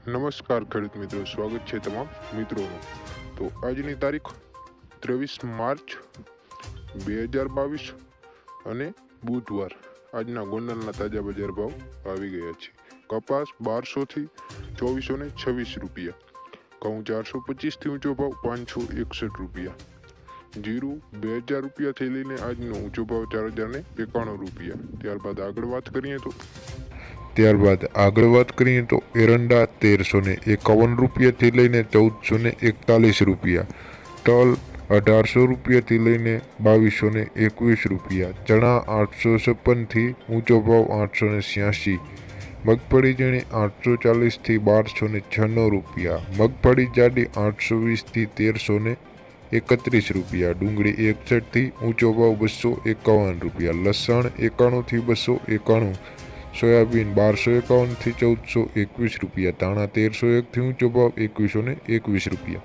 નમસ્કાર ખેડૂત મિત્રો, સ્વાગત છે તમામ મિત્રોનું। તો આજની તારીખ 23 માર્ચ 2022 અને બુધવાર। આજના ગોંડલના તાજા બજાર ભાવ આવી ગયા છે। કપાસ 1200 થી 2426 રૂપિયા, ઘઉં 425 થી ઊંચો ભાવ 561 રૂપિયા, જીરું 2000 રૂપિયાથી લઈને આજનો ઊંચો ભાવ 4091 રૂપિયા। ત્યારબાદ આગળ વાત કરીએ તો એરંડા 1351 રૂપિયાથી લઈને 1441 રૂપિયા, તલ 1800 રૂપિયાથી લઈને 2221 રૂપિયા, ચણા 856 થી ઊંચો ભાવ 886, મગફળી ઝીણી 840 થી 1296 રૂપિયા, મગફળી જાડી 820 થી 1331 રૂપિયા, ડુંગળી 61 થી ઊંચો ભાવ 251 રૂપિયા, લસણ 91 થી 291, સોયાબીન 1251 થી 1421 રૂપિયા, ધાણા 1301 થી ઊંચો ભાવ 2121 રૂપિયા।